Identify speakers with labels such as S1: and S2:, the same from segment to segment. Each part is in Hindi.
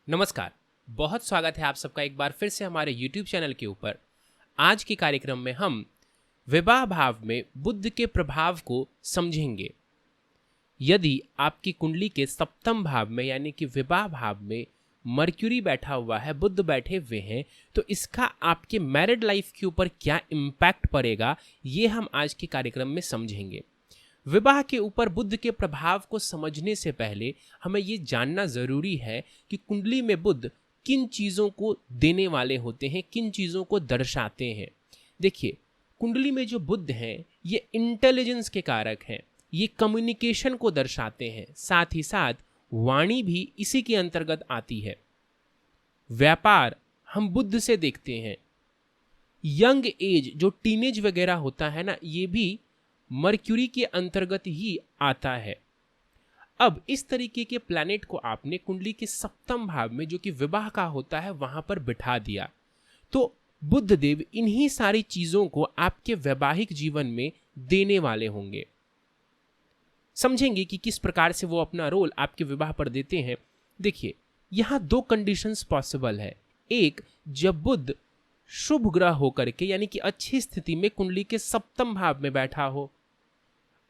S1: नमस्कार। बहुत स्वागत है आप सबका एक बार फिर से हमारे YouTube चैनल के ऊपर। आज के कार्यक्रम में हम विवाह भाव में बुध के प्रभाव को समझेंगे। यदि आपकी कुंडली के सप्तम भाव में यानी कि विवाह भाव में मर्क्यूरी बैठा हुआ है, बुध बैठे हुए हैं, तो इसका आपके मैरिड लाइफ के ऊपर क्या इम्पैक्ट पड़ेगा, ये हम आज के कार्यक्रम में समझेंगे। विवाह के ऊपर बुध के प्रभाव को समझने से पहले हमें ये जानना ज़रूरी है कि कुंडली में बुध किन चीज़ों को देने वाले होते हैं, किन चीज़ों को दर्शाते हैं। देखिए, कुंडली में जो बुध हैं ये इंटेलिजेंस के कारक हैं, ये कम्युनिकेशन को दर्शाते हैं, साथ ही साथ वाणी भी इसी के अंतर्गत आती है। व्यापार हम बुध से देखते हैं। यंग एज जो टीनेज वगैरह होता है ना, ये भी मर्क्यूरी के अंतर्गत ही आता है। अब इस तरीके के प्लैनेट को आपने कुंडली के सप्तम भाव में, जो कि विवाह का होता है, वहां पर बिठा दिया, तो बुध देव इन्हीं सारी चीजों को आपके वैवाहिक जीवन में देने वाले होंगे। समझेंगे कि किस प्रकार से वो अपना रोल आपके विवाह पर देते हैं। देखिए, यहां दो कंडीशंस पॉसिबल है। एक, जब बुध शुभ ग्रह होकर के यानी कि अच्छी स्थिति में कुंडली के सप्तम भाव में बैठा हो,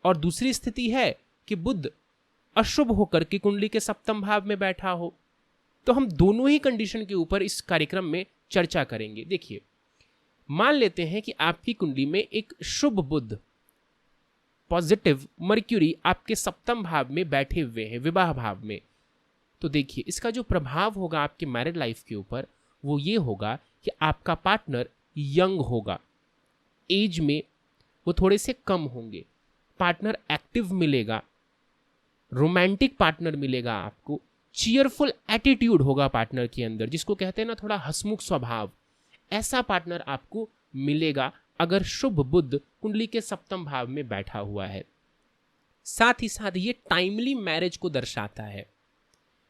S1: और दूसरी स्थिति है कि बुध अशुभ होकर के कुंडली के सप्तम भाव में बैठा हो। तो हम दोनों ही कंडीशन के ऊपर इस कार्यक्रम में चर्चा करेंगे। देखिए, मान लेते हैं कि आपकी कुंडली में एक शुभ बुध, पॉजिटिव मर्क्यूरी आपके सप्तम भाव में बैठे हुए हैं, विवाह भाव में। तो देखिए, इसका जो प्रभाव होगा आपके मैरिड लाइफ के ऊपर वो ये होगा कि आपका पार्टनर यंग होगा, एज में वो थोड़े से कम होंगे, पार्टनर एक्टिव मिलेगा, रोमांटिक पार्टनर मिलेगा आपको, चीयरफुल एटीट्यूड होगा पार्टनर के अंदर, जिसको कहते हैं ना थोड़ा हंसमुख स्वभाव, ऐसा पार्टनर आपको मिलेगा अगर शुभ बुध कुंडली के सप्तम भाव में बैठा हुआ है। साथ ही साथ ये टाइमली मैरिज को दर्शाता है।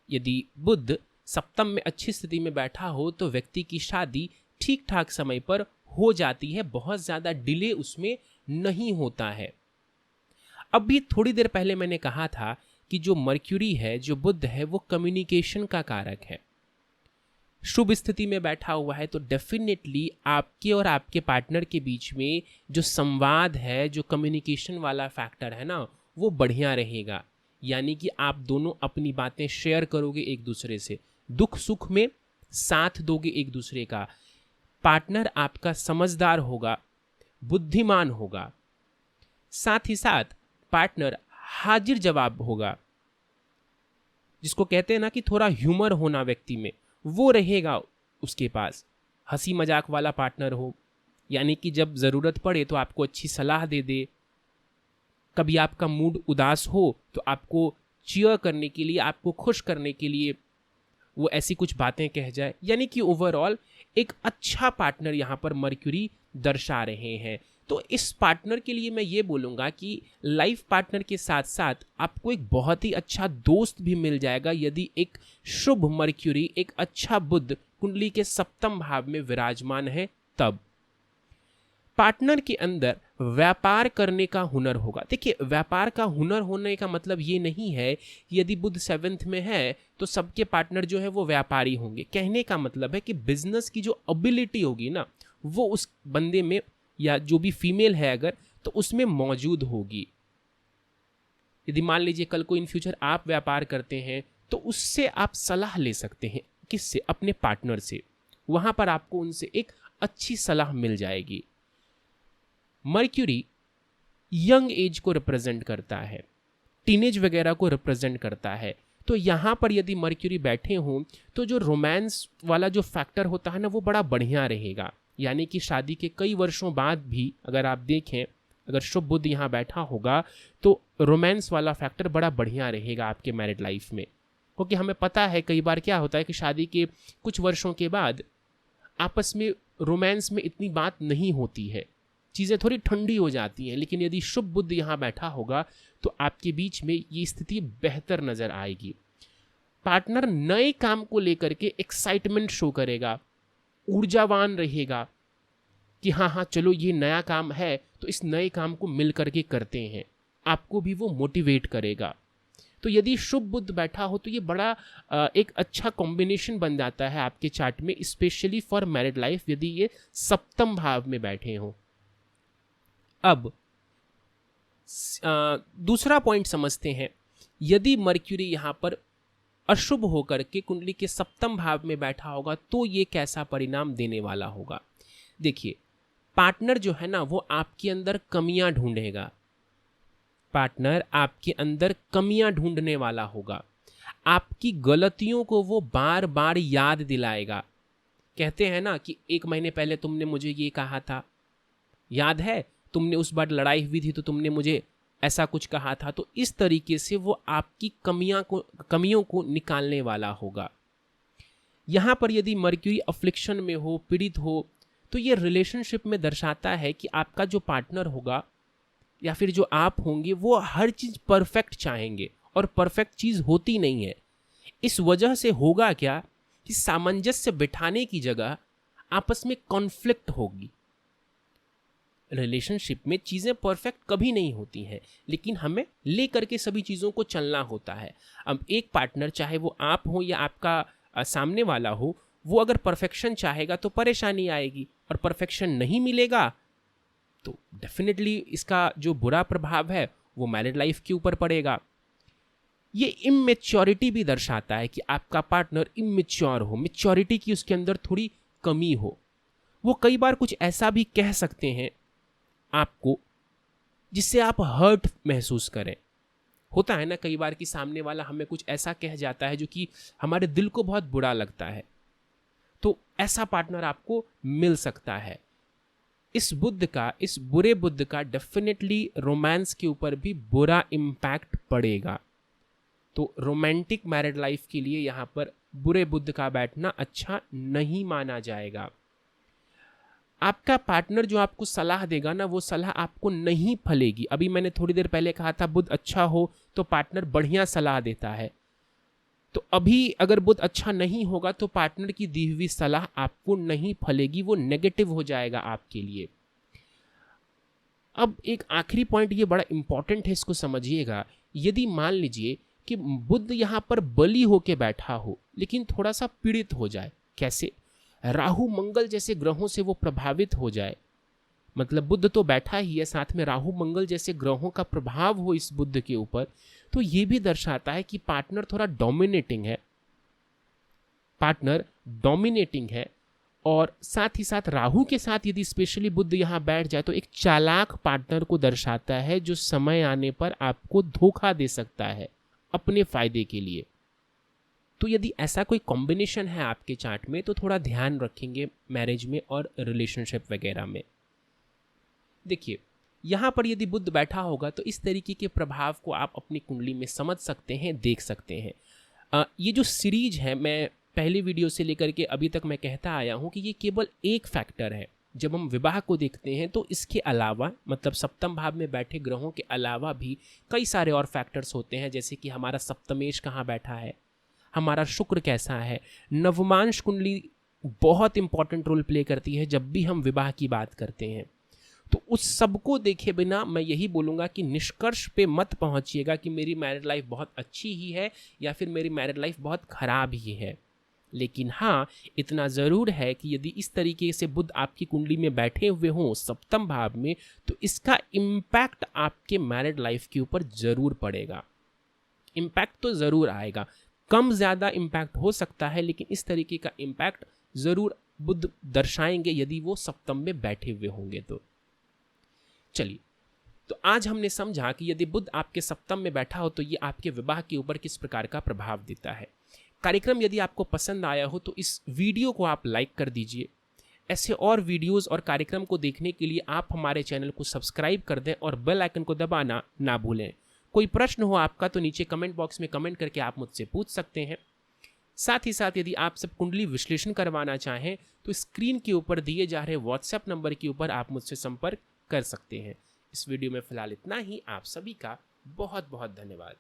S1: यदि बुध सप्तम में अच्छी स्थिति में बैठा हो तो व्यक्ति की शादी ठीक ठाक समय पर हो जाती है, बहुत ज्यादा डिले उसमें नहीं होता है। अभी थोड़ी देर पहले मैंने कहा था कि जो मर्क्यूरी है, जो बुध है, वो कम्युनिकेशन का कारक है। शुभ स्थिति में बैठा हुआ है तो डेफिनेटली आपके और आपके पार्टनर के बीच में जो संवाद है, जो कम्युनिकेशन वाला फैक्टर है ना, वो बढ़िया रहेगा। यानी कि आप दोनों अपनी बातें शेयर करोगे एक दूसरे से, दुख सुख में साथ दोगे एक दूसरे का। पार्टनर आपका समझदार होगा, बुद्धिमान होगा, साथ ही साथ पार्टनर हाजिर जवाब होगा, जिसको कहते हैं ना कि थोड़ा ह्यूमर होना व्यक्ति में, वो रहेगा उसके पास। हंसी मजाक वाला पार्टनर हो, यानी कि जब ज़रूरत पड़े तो आपको अच्छी सलाह दे दे। कभी आपका मूड उदास हो तो आपको चीयर करने के लिए, आपको खुश करने के लिए वो ऐसी कुछ बातें कह जाए। यानी कि ओवरऑल एक अच्छा पार्टनर यहाँ पर मर्क्यूरी दर्शा रहे हैं। तो इस पार्टनर के लिए मैं ये बोलूँगा कि लाइफ पार्टनर के साथ साथ आपको एक बहुत ही अच्छा दोस्त भी मिल जाएगा यदि एक शुभ मर्क्यूरी, एक अच्छा बुध कुंडली के सप्तम भाव में विराजमान है। तब पार्टनर के अंदर व्यापार करने का हुनर होगा। देखिए, व्यापार का हुनर होने का मतलब ये नहीं है कि यदि बुध 7th में है तो सबके पार्टनर जो है वो व्यापारी होंगे। कहने का मतलब है कि बिजनेस की जो एबिलिटी होगी ना, वो उस बंदे में या जो भी फीमेल है अगर, तो उसमें मौजूद होगी। यदि मान लीजिए कल को इन फ्यूचर आप व्यापार करते हैं तो उससे आप सलाह ले सकते हैं। किससे? अपने पार्टनर से। वहां पर आपको उनसे एक अच्छी सलाह मिल जाएगी। मर्क्यूरी यंग एज को रिप्रेजेंट करता है, टीनेज वगैरह को रिप्रेजेंट करता है। तो यहाँ पर यदि मर्क्यूरी बैठे हों तो जो रोमांस वाला जो फैक्टर होता है ना, वो बड़ा बढ़िया रहेगा। यानी कि शादी के कई वर्षों बाद भी अगर आप देखें, अगर शुभ बुध यहाँ बैठा होगा तो रोमांस वाला फैक्टर बड़ा बढ़िया रहेगा आपके मैरिड लाइफ में। क्योंकि हमें पता है कई बार क्या होता है कि शादी के कुछ वर्षों के बाद आपस में रोमांस में इतनी बात नहीं होती है, चीज़ें थोड़ी ठंडी हो जाती हैं। लेकिन यदि शुभ बुध यहाँ बैठा होगा तो आपके बीच में ये स्थिति बेहतर नजर आएगी। पार्टनर नए काम को लेकर के एक्साइटमेंट शो करेगा, ऊर्जावान रहेगा कि हाँ चलो ये नया काम है तो इस नए काम को मिल करके करते हैं। आपको भी वो मोटिवेट करेगा। तो यदि शुभ बुध बैठा हो तो ये बड़ा एक अच्छा कॉम्बिनेशन बन जाता है आपके चार्ट में, स्पेशली फॉर मैरिड लाइफ, यदि ये सप्तम भाव में बैठे हों। अब दूसरा पॉइंट समझते हैं। यदि मर्क्यूरी यहाँ पर अशुभ होकर के कुंडली के सप्तम भाव में बैठा होगा तो ये कैसा परिणाम देने वाला होगा। देखिए, पार्टनर जो है ना वो आपके अंदर कमियां ढूंढेगा, पार्टनर आपके अंदर कमियां ढूंढने वाला होगा, आपकी गलतियों को वो बार बार याद दिलाएगा। कहते हैं ना कि 1 महीने पहले तुमने मुझे ये कहा था, याद है, तुमने उस बार लड़ाई हुई थी तो तुमने मुझे ऐसा कुछ कहा था। तो इस तरीके से वो आपकी कमियों को निकालने वाला होगा। यहाँ पर यदि मर्क्यूरी अफ्लिक्शन में हो, पीड़ित हो, तो ये रिलेशनशिप में दर्शाता है कि आपका जो पार्टनर होगा या फिर जो आप होंगे वो हर चीज़ परफेक्ट चाहेंगे, और परफेक्ट चीज़ होती नहीं है। इस वजह से होगा क्या कि सामंजस्य बिठाने की जगह आपस में कॉन्फ्लिक्ट होगी। रिलेशनशिप में चीज़ें परफेक्ट कभी नहीं होती हैं, लेकिन हमें लेकर के सभी चीज़ों को चलना होता है। अब एक पार्टनर, चाहे वो आप हो या आपका सामने वाला हो, वो अगर परफेक्शन चाहेगा तो परेशानी आएगी, और परफेक्शन नहीं मिलेगा तो डेफिनेटली इसका जो बुरा प्रभाव है वो मैरिड लाइफ के ऊपर पड़ेगा। ये इमेच्योरिटी भी दर्शाता है कि आपका पार्टनर इमेच्योर हो, मेच्योरिटी की उसके अंदर थोड़ी कमी हो। वो कई बार कुछ ऐसा भी कह सकते हैं आपको जिससे आप हर्ट महसूस करें। होता है ना कई बार कि सामने वाला हमें कुछ ऐसा कह जाता है जो कि हमारे दिल को बहुत बुरा लगता है, तो ऐसा पार्टनर आपको मिल सकता है। इस बुरे बुध का डेफिनेटली रोमांस के ऊपर भी बुरा इम्पैक्ट पड़ेगा। तो रोमांटिक मैरिड लाइफ के लिए यहाँ पर बुरे बुध का बैठना अच्छा नहीं माना जाएगा। आपका पार्टनर जो आपको सलाह देगा ना, वो सलाह आपको नहीं फलेगी। अभी मैंने थोड़ी देर पहले कहा था बुध अच्छा हो तो पार्टनर बढ़िया सलाह देता है, तो अभी अगर बुध अच्छा नहीं होगा तो पार्टनर की दी हुई सलाह आपको नहीं फलेगी, वो नेगेटिव हो जाएगा आपके लिए। अब एक आखिरी पॉइंट, ये बड़ा इंपॉर्टेंट है, इसको समझिएगा। यदि मान लीजिए कि बुध यहाँ पर बली होके बैठा हो लेकिन थोड़ा सा पीड़ित हो जाए, कैसे? राहु मंगल जैसे ग्रहों से वो प्रभावित हो जाए, मतलब बुध तो बैठा ही है, साथ में राहु मंगल जैसे ग्रहों का प्रभाव हो इस बुध के ऊपर, तो ये भी दर्शाता है कि पार्टनर थोड़ा डोमिनेटिंग है। और साथ ही साथ राहु के साथ यदि स्पेशली बुध यहाँ बैठ जाए तो एक चालाक पार्टनर को दर्शाता है, जो समय आने पर आपको धोखा दे सकता है अपने फायदे के लिए। तो यदि ऐसा कोई कॉम्बिनेशन है आपके चार्ट में तो थोड़ा ध्यान रखेंगे मैरिज में और रिलेशनशिप वगैरह में। देखिए, यहाँ पर यदि बुध बैठा होगा तो इस तरीके के प्रभाव को आप अपनी कुंडली में समझ सकते हैं, देख सकते हैं। ये जो सीरीज है, मैं पहले वीडियो से लेकर के अभी तक मैं कहता आया हूँ कि ये केवल एक फैक्टर है। जब हम विवाह को देखते हैं तो इसके अलावा, मतलब सप्तम भाव में बैठे ग्रहों के अलावा भी कई सारे और फैक्टर्स होते हैं, जैसे कि हमारा सप्तमेश कहाँ बैठा है, हमारा शुक्र कैसा है। नवमांश कुंडली बहुत इंपॉर्टेंट रोल प्ले करती है जब भी हम विवाह की बात करते हैं। तो उस सब को देखे बिना मैं यही बोलूँगा कि निष्कर्ष पे मत पहुँचिएगा कि मेरी मैरिड लाइफ बहुत अच्छी ही है या फिर मेरी मैरिड लाइफ बहुत ख़राब ही है। लेकिन हाँ, इतना ज़रूर है कि यदि इस तरीके से बुध आपकी कुंडली में बैठे हुए हों सप्तम भाव में, तो इसका इम्पैक्ट आपके मैरिड लाइफ के ऊपर ज़रूर पड़ेगा। इम्पैक्ट तो ज़रूर आएगा, कम ज़्यादा इम्पैक्ट हो सकता है, लेकिन इस तरीके का इम्पैक्ट ज़रूर बुध दर्शाएंगे यदि वो सप्तम में बैठे हुए होंगे तो। चलिए, तो आज हमने समझा कि यदि बुध आपके सप्तम में बैठा हो तो ये आपके विवाह के ऊपर किस प्रकार का प्रभाव देता है। कार्यक्रम यदि आपको पसंद आया हो तो इस वीडियो को आप लाइक कर दीजिए। ऐसे और वीडियोस और कार्यक्रम को देखने के लिए आप हमारे चैनल को सब्सक्राइब कर दें और बेल आइकन को दबाना ना भूलें। कोई प्रश्न हो आपका तो नीचे कमेंट बॉक्स में कमेंट करके आप मुझसे पूछ सकते हैं। साथ ही साथ यदि आप सब कुंडली विश्लेषण करवाना चाहें तो स्क्रीन के ऊपर दिए जा रहे व्हाट्सएप नंबर के ऊपर आप मुझसे संपर्क कर सकते हैं। इस वीडियो में फिलहाल इतना ही। आप सभी का बहुत बहुत धन्यवाद।